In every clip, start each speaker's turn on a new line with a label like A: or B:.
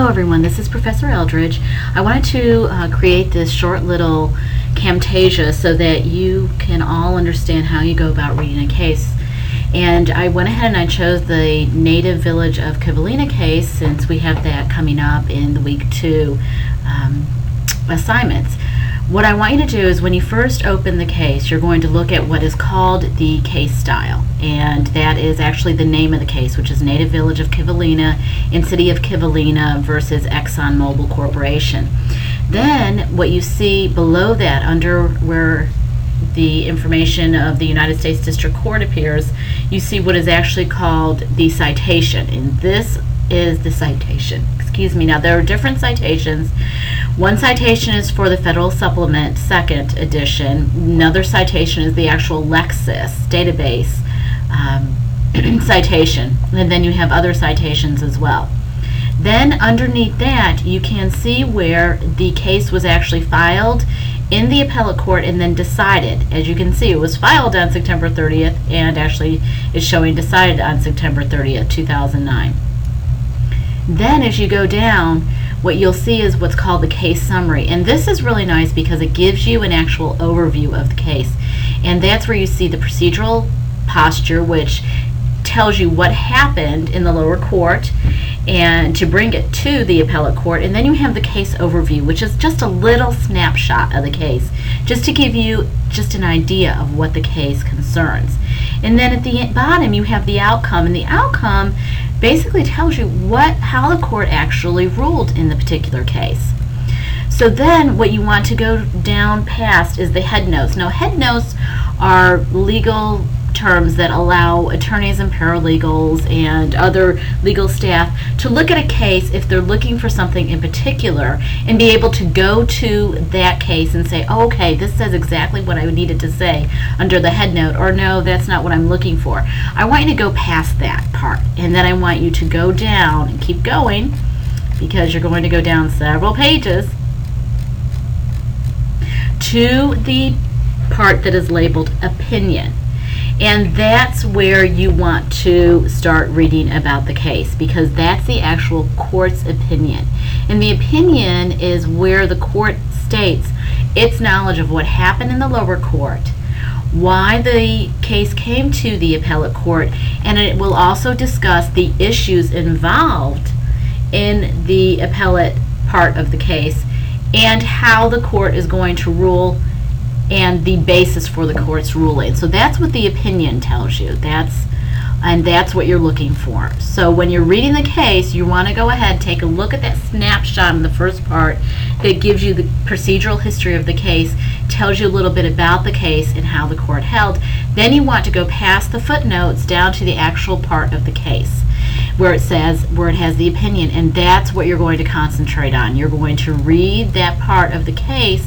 A: Hello everyone, this is Professor Eldridge. I wanted to create this short little camtasia so that you can all understand how you go about reading a case. And I went ahead and I chose the native village of Kivalina case since we have that coming up in the week 2 assignments. What I want you to do is when you first open the case, you're going to look at what is called the case style, and that is actually the name of the case, which is Native Village of Kivalina in City of Kivalina versus ExxonMobil Corporation. Then what you see below that, under where the information of the United States District Court appears, you see what is actually called the citation, and this is the citation. Excuse me. Now there are different citations. One citation is for the Federal Supplement 2nd edition. Another citation is the actual Lexis database citation, and then you have other citations as well. Then underneath that you can see where the case was actually filed in the appellate court and then decided. As you can see, it was filed on September 30th and actually is showing decided on September 30th, 2009. Then as you go down, what you'll see is what's called the case summary, and this is really nice because it gives you an actual overview of the case, and that's where you see the procedural posture, which tells you what happened in the lower court and to bring it to the appellate court. And then you have the case overview, which is just a little snapshot of the case, just to give you just an idea of what the case concerns. And then at the bottom you have the outcome, and the outcome basically tells you how the court actually ruled in the particular case. So then what you want to go down past is the head notes. Now head notes are legal terms that allow attorneys and paralegals and other legal staff to look at a case if they're looking for something in particular and be able to go to that case and say, oh, okay, this says exactly what I needed to say under the head note, or no, that's not what I'm looking for. I want you to go past that part, and then I want you to go down and keep going, because you're going to go down several pages to the part that is labeled opinion. And that's where you want to start reading about the case, because that's the actual court's opinion. And the opinion is where the court states its knowledge of what happened in the lower court, why the case came to the appellate court, and it will also discuss the issues involved in the appellate part of the case and how the court is going to rule and the basis for the court's ruling. So that's what the opinion tells you. That's what you're looking for. So when you're reading the case, you want to go ahead, take a look at that snapshot in the first part that gives you the procedural history of the case, tells you a little bit about the case and how the court held. Then you want to go past the footnotes down to the actual part of the case where it has the opinion, and that's what you're going to concentrate on. You're going to read that part of the case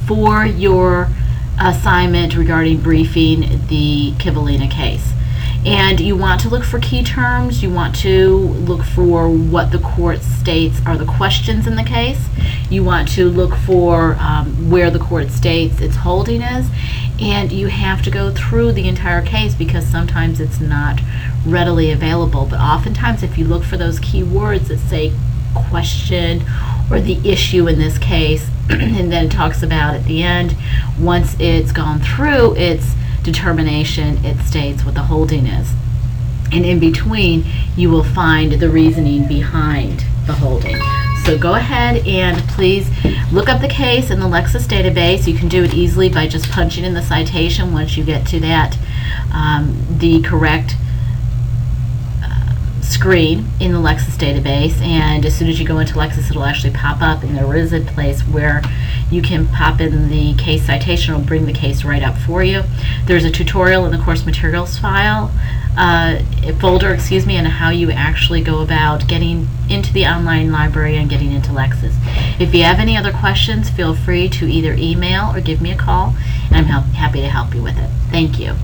A: for your assignment regarding briefing the Kivalina case. And you want to look for key terms. You want to look for what the court states are the questions in the case. You want to look for where the court states its holding is. And you have to go through the entire case, because sometimes it's not readily available. But oftentimes if you look for those key words that say question or the issue in this case, and then it talks about at the end, once it's gone through its determination, it states what the holding is. And in between, you will find the reasoning behind the holding. So go ahead and please look up the case in the Lexis database. You can do it easily by just punching in the citation once you get to that, the correct screen in the Lexis database, and as soon as you go into Lexis, it'll actually pop up, and there is a place where you can pop in the case citation. It'll bring the case right up for you. There's a tutorial in the course materials folder, on how you actually go about getting into the online library and getting into Lexis. If you have any other questions, feel free to either email or give me a call, and I'm happy to help you with it. Thank you.